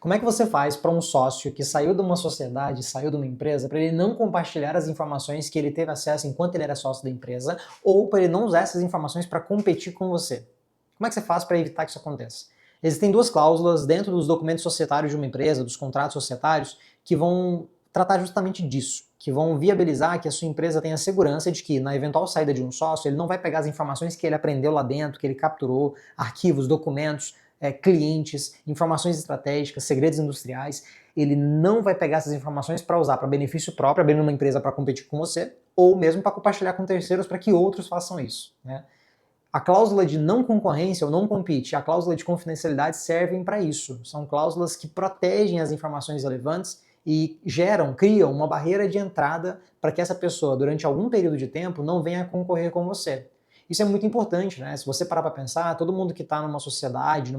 Como é que você faz para um sócio que saiu de uma sociedade, saiu de uma empresa, para ele não compartilhar as informações que ele teve acesso enquanto ele era sócio da empresa, ou para ele não usar essas informações para competir com você? Como é que você faz para evitar que isso aconteça? Existem duas cláusulas dentro dos documentos societários de uma empresa, dos contratos societários, que vão tratar justamente disso, que vão viabilizar que a sua empresa tenha segurança de que, na eventual saída de um sócio, ele não vai pegar as informações que ele aprendeu lá dentro, que ele capturou, arquivos, documentos, clientes, informações estratégicas, segredos industriais. Ele não vai pegar essas informações para usar para benefício próprio, abrindo uma empresa para competir com você, ou mesmo para compartilhar com terceiros para que outros façam isso, né? A cláusula de não concorrência ou não compete, a cláusula de confidencialidade servem para isso. São cláusulas que protegem as informações relevantes e criam uma barreira de entrada para que essa pessoa, durante algum período de tempo, não venha concorrer com você. Isso é muito importante, né? Se você parar para pensar, todo mundo que está numa sociedade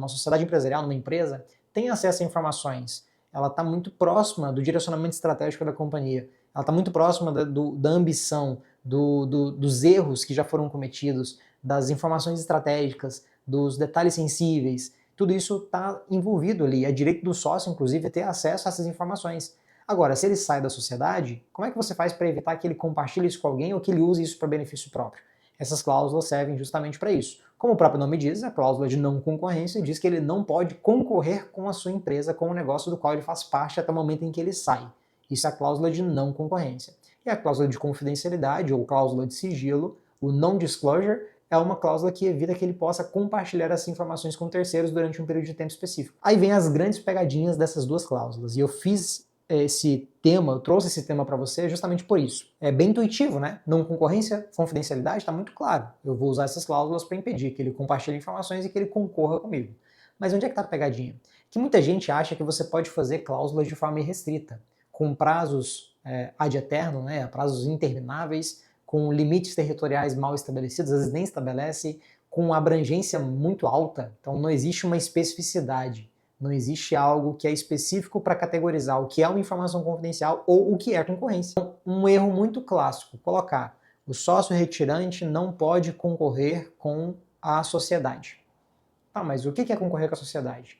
empresarial, numa empresa, tem acesso a informações. Ela está muito próxima do direcionamento estratégico da companhia. Ela está muito próxima da ambição, dos erros que já foram cometidos, das informações estratégicas, dos detalhes sensíveis. Tudo isso está envolvido ali. É direito do sócio, inclusive, ter acesso a essas informações. Agora, se ele sai da sociedade, como é que você faz para evitar que ele compartilhe isso com alguém ou que ele use isso para benefício próprio? Essas cláusulas servem justamente para isso. Como o próprio nome diz, a cláusula de não concorrência diz que ele não pode concorrer com a sua empresa, com o negócio do qual ele faz parte até o momento em que ele sai. Isso é a cláusula de não concorrência. E a cláusula de confidencialidade, ou cláusula de sigilo, o non-disclosure, é uma cláusula que evita que ele possa compartilhar essas informações com terceiros durante um período de tempo específico. Aí vem as grandes pegadinhas dessas duas cláusulas, e eu trouxe esse tema para você justamente por isso. É bem intuitivo, né? Não concorrência, confidencialidade, está muito claro. Eu vou usar essas cláusulas para impedir que ele compartilhe informações e que ele concorra comigo. Mas onde é que está a pegadinha? Que muita gente acha que você pode fazer cláusulas de forma irrestrita, com prazos ad eterno, né? Prazos intermináveis, com limites territoriais mal estabelecidos, às vezes nem estabelece, com abrangência muito alta. Então não existe uma especificidade. Não existe algo que é específico para categorizar o que é uma informação confidencial ou o que é concorrência. Então, um erro muito clássico, colocar o sócio retirante não pode concorrer com a sociedade. Ah, mas o que é concorrer com a sociedade?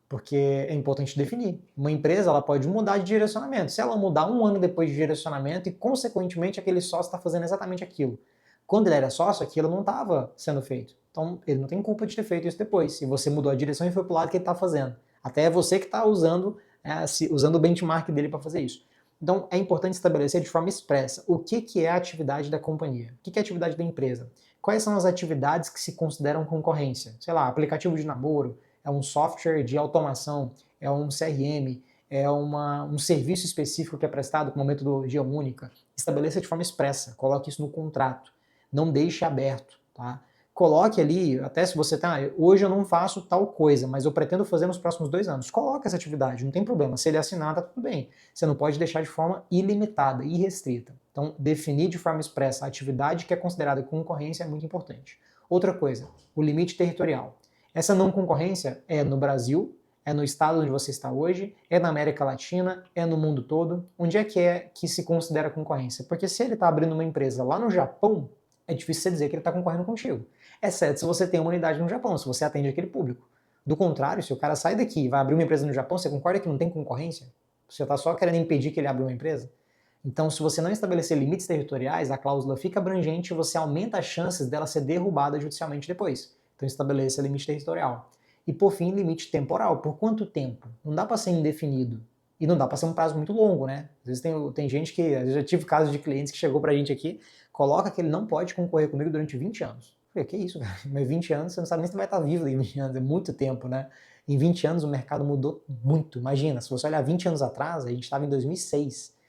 Porque é importante definir. Uma empresa ela pode mudar de direcionamento. Se ela mudar um ano depois de direcionamento e, consequentemente, aquele sócio está fazendo exatamente aquilo. Quando ele era sócio, aquilo não estava sendo feito. Então, ele não tem culpa de ter feito isso depois. Se você mudou a direção e foi para o lado que ele está fazendo. Até é você que está usando o benchmark dele para fazer isso. Então, é importante estabelecer de forma expressa o que é a atividade da companhia, o que é a atividade da empresa, quais são as atividades que se consideram concorrência. Sei lá, aplicativo de namoro, é um software de automação, é um CRM, é um serviço específico que é prestado com uma metodologia única. Estabeleça de forma expressa, coloque isso no contrato. Não deixe aberto, tá? Coloque ali, até se você hoje eu não faço tal coisa, mas eu pretendo fazer nos próximos 2 anos. Coloque essa atividade, não tem problema. Se ele assinar, tá tudo bem. Você não pode deixar de forma ilimitada, irrestrita. Então, definir de forma expressa a atividade que é considerada concorrência é muito importante. Outra coisa, o limite territorial. Essa não concorrência é no Brasil, é no estado onde você está hoje, é na América Latina, é no mundo todo. Onde é que se considera concorrência? Porque se ele está abrindo uma empresa lá no Japão, é difícil você dizer que ele está concorrendo contigo. Exceto se você tem uma unidade no Japão, se você atende aquele público. Do contrário, se o cara sai daqui e vai abrir uma empresa no Japão, você concorda que não tem concorrência? Você está só querendo impedir que ele abra uma empresa? Então, se você não estabelecer limites territoriais, a cláusula fica abrangente e você aumenta as chances dela ser derrubada judicialmente depois. Então, estabeleça limite territorial. E, por fim, limite temporal. Por quanto tempo? Não dá para ser indefinido. E não dá para ser um prazo muito longo, né? Às vezes tem gente que... Eu já tive casos de clientes que chegou pra gente aqui, coloca que ele não pode concorrer comigo durante 20 anos. Eu falei, que isso, cara? Mas 20 anos, você não sabe nem se vai estar vivo em 20 anos. É muito tempo, né? Em 20 anos o mercado mudou muito. Imagina, se você olhar 20 anos atrás, a gente estava em 2006.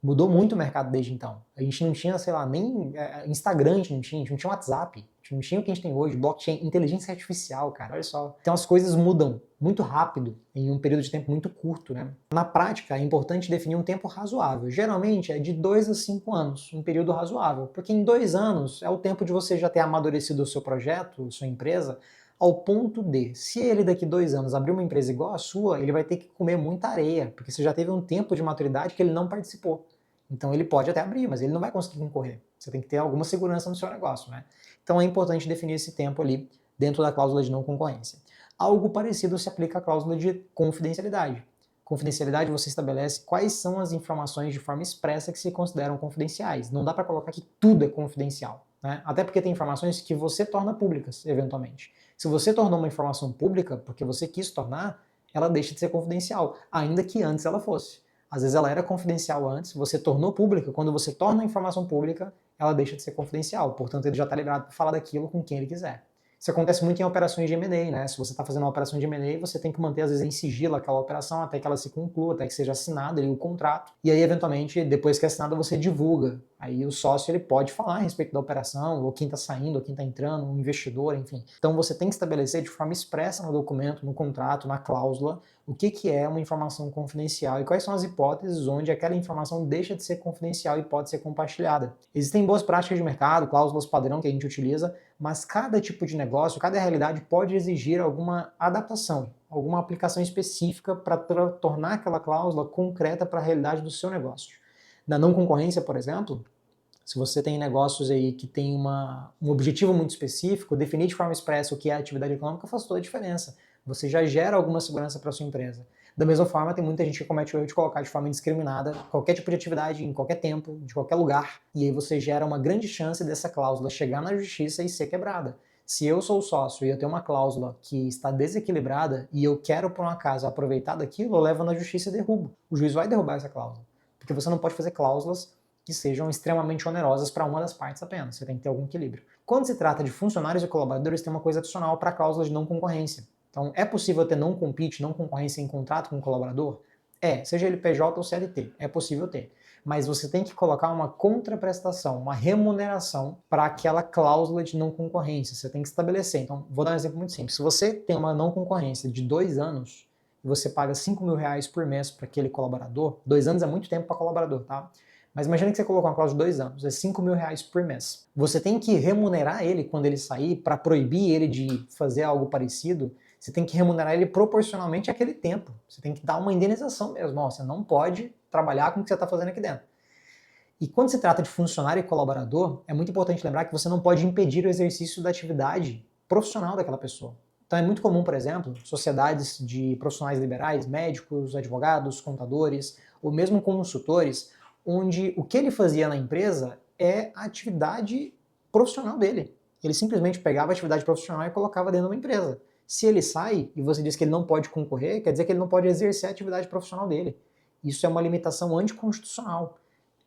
Mudou muito o mercado desde então. A gente não tinha, sei lá, nem Instagram, a gente não tinha WhatsApp, a gente não tinha o que a gente tem hoje, blockchain, inteligência artificial, cara, olha só. Então as coisas mudam muito rápido, em um período de tempo muito curto, né? Na prática, é importante definir um tempo razoável. Geralmente é de 2 a 5 anos, um período razoável, porque em 2 anos é o tempo de você já ter amadurecido o seu projeto, sua empresa, ao ponto de, se ele daqui 2 anos abrir uma empresa igual a sua, ele vai ter que comer muita areia, porque você já teve um tempo de maturidade que ele não participou. Então ele pode até abrir, mas ele não vai conseguir concorrer. Você tem que ter alguma segurança no seu negócio, né? Então é importante definir esse tempo ali dentro da cláusula de não concorrência. Algo parecido se aplica à cláusula de confidencialidade. Confidencialidade, você estabelece quais são as informações de forma expressa que se consideram confidenciais. Não dá para colocar que tudo é confidencial, né? Até porque tem informações que você torna públicas, eventualmente. Se você tornou uma informação pública porque você quis tornar, ela deixa de ser confidencial, ainda que antes ela fosse. Às vezes ela era confidencial antes, você tornou pública, quando você torna a informação pública, ela deixa de ser confidencial, portanto ele já está liberado para falar daquilo com quem ele quiser. Isso acontece muito em operações de M&A, né? Se você está fazendo uma operação de M&A, você tem que manter, às vezes, em sigilo aquela operação até que ela se conclua, até que seja assinado ali o contrato. E aí, eventualmente, depois que é assinado, você divulga. Aí o sócio ele pode falar a respeito da operação, ou quem está saindo, ou quem está entrando, um investidor, enfim. Então você tem que estabelecer de forma expressa no documento, no contrato, na cláusula, o que é uma informação confidencial e quais são as hipóteses onde aquela informação deixa de ser confidencial e pode ser compartilhada. Existem boas práticas de mercado, cláusulas padrão que a gente utiliza, mas cada tipo de negócio, cada realidade pode exigir alguma adaptação, alguma aplicação específica para tornar aquela cláusula concreta para a realidade do seu negócio. Na não concorrência, por exemplo, se você tem negócios aí que tem um objetivo muito específico, definir de forma expressa o que é atividade econômica faz toda a diferença. Você já gera alguma segurança para a sua empresa. Da mesma forma, tem muita gente que comete o erro de colocar de forma indiscriminada qualquer tipo de atividade, em qualquer tempo, de qualquer lugar, e aí você gera uma grande chance dessa cláusula chegar na justiça e ser quebrada. Se eu sou sócio e eu tenho uma cláusula que está desequilibrada e eu quero, por um acaso, aproveitar daquilo, eu levo na justiça e derrubo. O juiz vai derrubar essa cláusula. Porque você não pode fazer cláusulas que sejam extremamente onerosas para uma das partes apenas. Você tem que ter algum equilíbrio. Quando se trata de funcionários e colaboradores, tem uma coisa adicional para cláusulas de não concorrência. Então, é possível ter não compete, não concorrência em contrato com o colaborador? Seja ele PJ ou CLT, é possível ter. Mas você tem que colocar uma contraprestação, uma remuneração para aquela cláusula de não concorrência. Você tem que estabelecer. Então, vou dar um exemplo muito simples. Se você tem uma não concorrência de 2 anos, e você paga R$ 5.000 por mês para aquele colaborador, 2 anos é muito tempo para colaborador, tá? Mas imagina que você colocou uma cláusula de 2 anos, é R$ 5.000 por mês. Você tem que remunerar ele quando ele sair para proibir ele de fazer algo parecido. Você tem que remunerar ele proporcionalmente àquele tempo. Você tem que dar uma indenização mesmo. Você não pode trabalhar com o que você está fazendo aqui dentro. E quando se trata de funcionário e colaborador, é muito importante lembrar que você não pode impedir o exercício da atividade profissional daquela pessoa. Então é muito comum, por exemplo, sociedades de profissionais liberais, médicos, advogados, contadores, ou mesmo consultores, onde o que ele fazia na empresa é a atividade profissional dele. Ele simplesmente pegava a atividade profissional e colocava dentro de uma empresa. Se ele sai e você diz que ele não pode concorrer, quer dizer que ele não pode exercer a atividade profissional dele. Isso é uma limitação anticonstitucional.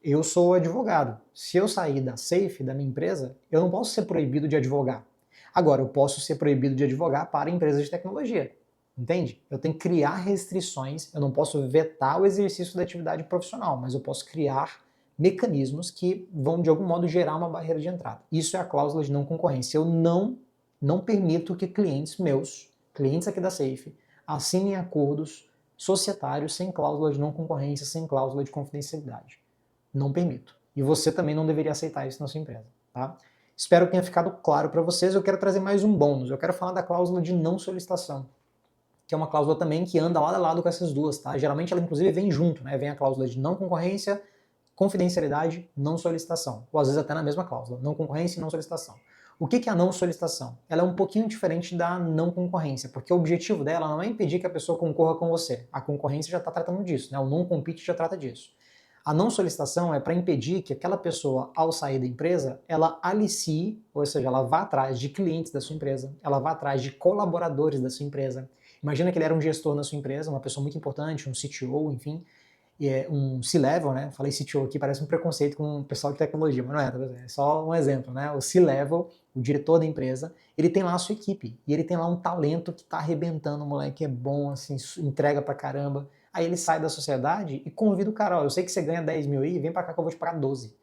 Eu sou advogado. Se eu sair da SAFE, da minha empresa, eu não posso ser proibido de advogar. Agora, eu posso ser proibido de advogar para empresas de tecnologia. Entende? Eu tenho que criar restrições, eu não posso vetar o exercício da atividade profissional, mas eu posso criar mecanismos que vão, de algum modo, gerar uma barreira de entrada. Isso é a cláusula de não concorrência. Eu não permito que clientes meus, clientes aqui da SAFE, assinem acordos societários sem cláusula de não concorrência, sem cláusula de confidencialidade. Não permito. E você também não deveria aceitar isso na sua empresa, tá? Espero que tenha ficado claro para vocês. Eu quero trazer mais um bônus. Eu quero falar da cláusula de não solicitação, que é uma cláusula também que anda lado a lado com essas duas, tá? Geralmente ela inclusive vem junto, né? Vem a cláusula de não concorrência, confidencialidade, não solicitação. Ou às vezes até na mesma cláusula, não concorrência e não solicitação. O que é a não solicitação? Ela é um pouquinho diferente da não concorrência, porque o objetivo dela não é impedir que a pessoa concorra com você. A concorrência já está tratando disso, né? O não compete já trata disso. A não solicitação é para impedir que aquela pessoa, ao sair da empresa, ela alicie, ou seja, ela vá atrás de clientes da sua empresa, ela vá atrás de colaboradores da sua empresa. Imagina que ele era um gestor na sua empresa, uma pessoa muito importante, um CTO, enfim, um C-Level, né? Falei CTO aqui, parece um preconceito com o pessoal de tecnologia, mas não é, tá? É só um exemplo, né? O C-Level, o diretor da empresa, ele tem lá a sua equipe, e ele tem lá um talento que tá arrebentando, o moleque é bom, assim, entrega pra caramba. Aí ele sai da sociedade e convida o cara, ó, eu sei que você ganha 10 mil aí, vem pra cá que eu vou te pagar 12.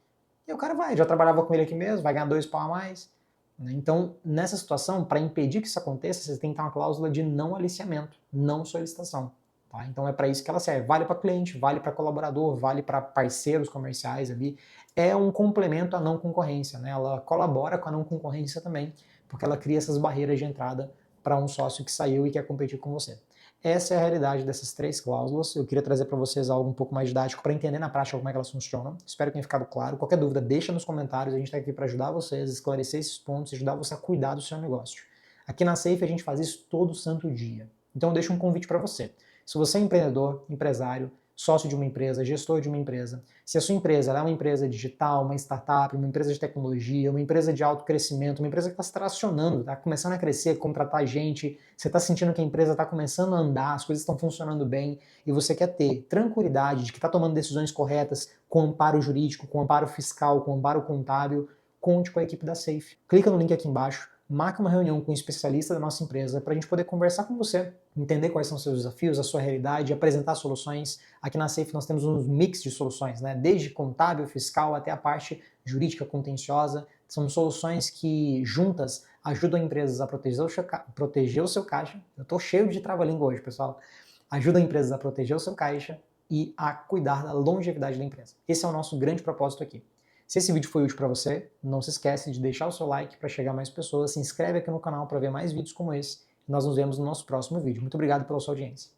E o cara vai, já trabalhava com ele aqui mesmo, vai ganhar 2 pau a mais. Então, nessa situação, para impedir que isso aconteça, você tem que ter uma cláusula de não aliciamento, não solicitação. Tá? Então é para isso que ela serve. Vale para cliente, vale para colaborador, vale para parceiros comerciais ali. É um complemento à não concorrência, né? Ela colabora com a não concorrência também, porque ela cria essas barreiras de entrada para um sócio que saiu e quer competir com você. Essa é a realidade dessas 3 cláusulas. Eu queria trazer para vocês algo um pouco mais didático para entender na prática como é que elas funcionam. Espero que tenha ficado claro. Qualquer dúvida, deixa nos comentários. A gente está aqui para ajudar vocês, esclarecer esses pontos e ajudar você a cuidar do seu negócio. Aqui na Safe a gente faz isso todo santo dia. Então eu deixo um convite para você. Se você é empreendedor, empresário, sócio de uma empresa, gestor de uma empresa, se a sua empresa é uma empresa digital, uma startup, uma empresa de tecnologia, uma empresa de alto crescimento, uma empresa que está se tracionando, está começando a crescer, contratar gente, você está sentindo que a empresa está começando a andar, as coisas estão funcionando bem e você quer ter tranquilidade de que está tomando decisões corretas com amparo jurídico, com amparo fiscal, com amparo contábil, conte com a equipe da Safe. Clica no link aqui embaixo, marca uma reunião com um especialista da nossa empresa para a gente poder conversar com você, entender quais são os seus desafios, a sua realidade, apresentar soluções. Aqui na Safe nós temos um mix de soluções, né? Desde contábil, fiscal até a parte jurídica contenciosa. São soluções que juntas ajudam empresas a proteger o seu caixa. Eu estou cheio de trava-língua hoje, pessoal. Ajudam empresas a proteger o seu caixa e a cuidar da longevidade da empresa. Esse é o nosso grande propósito aqui. Se esse vídeo foi útil para você, não se esquece de deixar o seu like para chegar a mais pessoas, se inscreve aqui no canal para ver mais vídeos como esse e nós nos vemos no nosso próximo vídeo. Muito obrigado pela sua audiência.